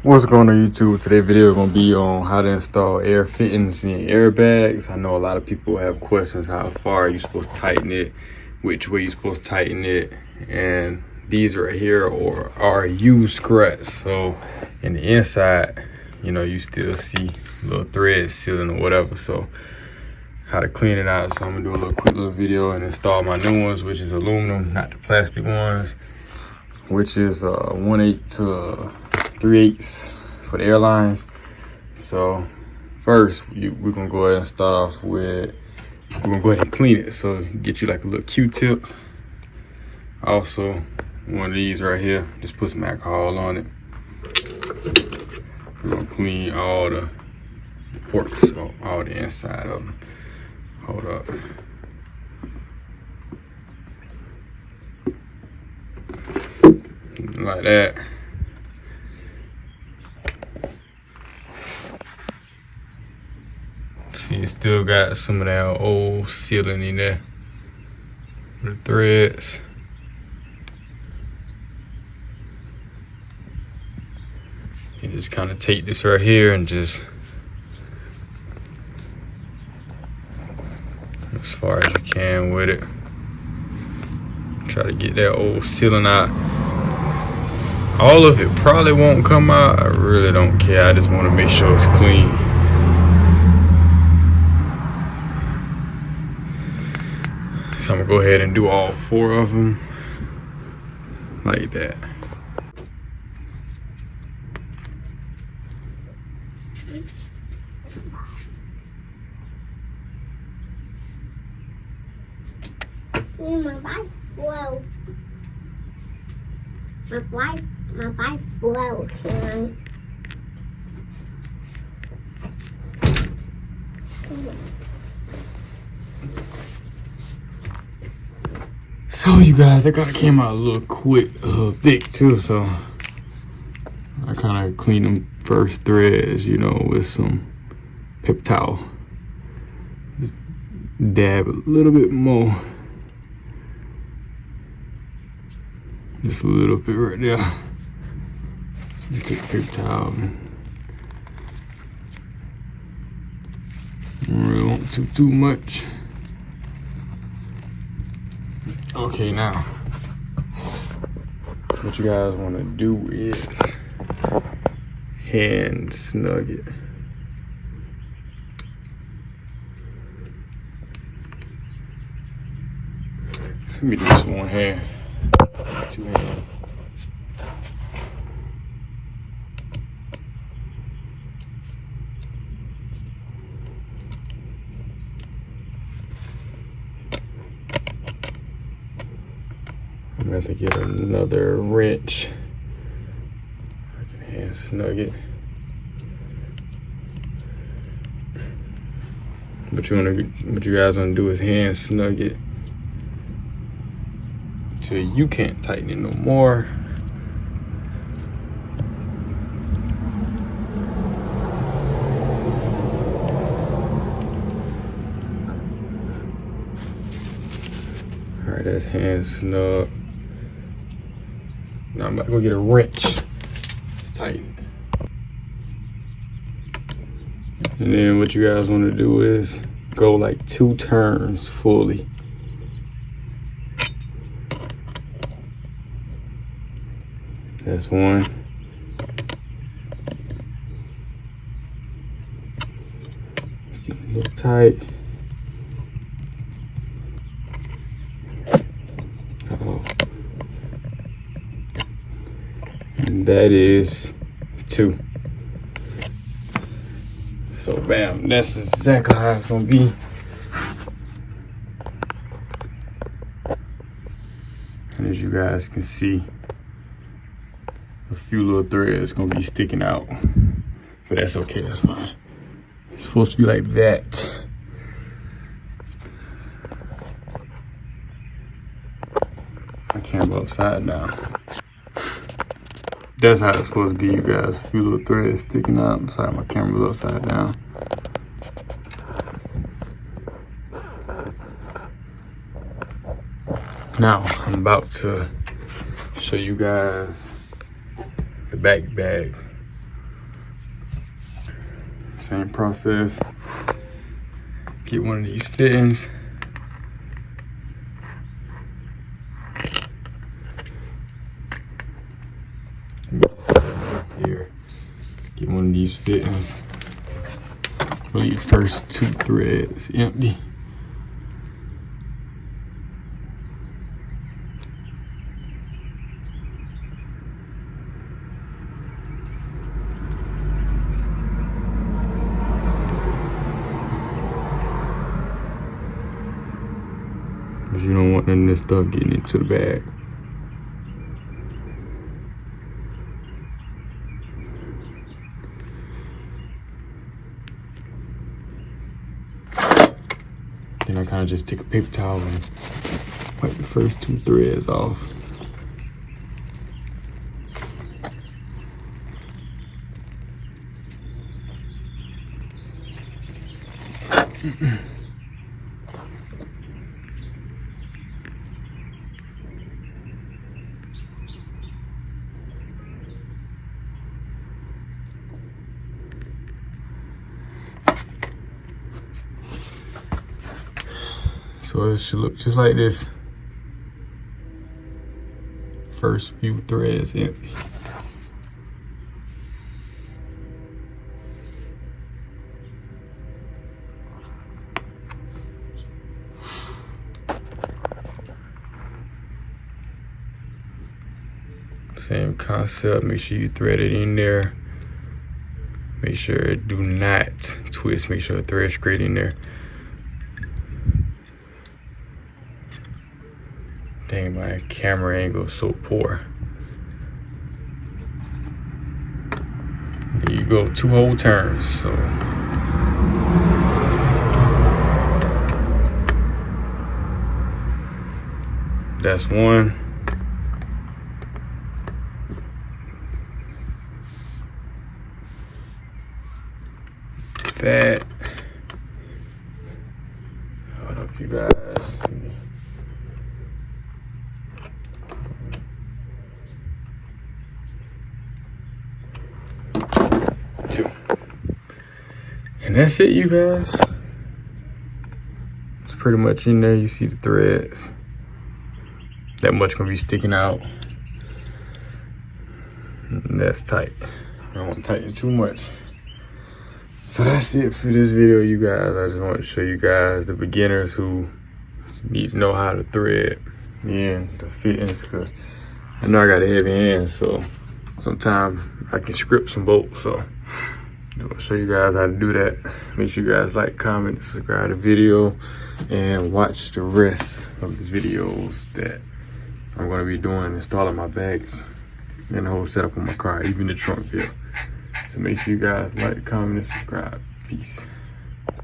What's going on YouTube? Today's video is going to be on how to install air fittings in airbags. I know a lot of people have questions how far are you supposed to tighten it, which way you're supposed to tighten it, and these right here are used struts. So in the inside, you know, you still see little threads sealing or whatever. So how to clean it out. So I'm going to do a quick little video and install my new ones, which is aluminum, not the plastic ones, which is 1/8 to 3/8 for the airlines. So first we're gonna go ahead and start off with, we're gonna go ahead and clean it. So get you like a little Q-tip. Also one of these right here, just put some alcohol on it. We're gonna clean all the ports, so all the inside of them. Hold up. Like that. See, it still got some of that old sealing in there. The threads. You just kind of take this right here and just as far as you can with it. Try to get that old sealing out. All of it probably won't come out. I really don't care. I just want to make sure it's clean. So I'm gonna go ahead and do all 4 of them like that. My bike broke. So you guys, that kind of came out a little quick, a little thick too. So I kind of clean them first threads, you know, with some paper towel. Just dab a little bit more. Just a little bit right there. You take a paper towel. Don't really want too much. Okay, now what you guys want to do is hand snug it. Let me do this one hand, 2 hands. I'm gonna have to get another wrench. I can hand snug it. What you guys wanna do is hand snug it till you can't tighten it no more. All right, that's hand snug. Now I'm about to go get a wrench. Let's tighten it. And then what you guys want to do is go like 2 turns fully. That's 1. Let's get a little tight. Uh-oh. And that is 2. So bam, that's exactly how it's gonna be. And as you guys can see, a few little threads gonna be sticking out, but that's okay, that's fine. It's supposed to be like that. My camera upside down. That's how it's supposed to be, you guys. A few little threads sticking out. I'm sorry, my camera's upside down. Now, I'm about to show you guys the back bag. Same process. Get one of these fittings. Here, get one of these fittings. Leave the first 2 threads empty. Because you don't want none of this stuff getting into the bag. Then I kind of just take a paper towel and wipe the first 2 threads off. So it should look just like this. First few threads empty. Same concept, make sure you thread it in there. Make sure it do not twist, make sure the thread's straight in there. Dang, my camera angle is so poor. There you go, 2 whole turns. So that's one. That. Hold up, you guys. 2. And that's it, you guys. It's pretty much in there. You see the threads. That much gonna be sticking out. And that's tight. I don't want to tighten too much. So that's it for this video, you guys. I just want to show you guys, the beginners who need to know how to thread in the fittings, because I know I got a heavy hand, so sometimes I can script some bolts. So I'll show you guys how to do that. Make sure you guys like, comment, subscribe to the video, and watch the rest of the videos that I'm going to be doing, installing my bags and the whole setup on my car, even the trunk fill. So make sure you guys like, comment, and subscribe. Peace.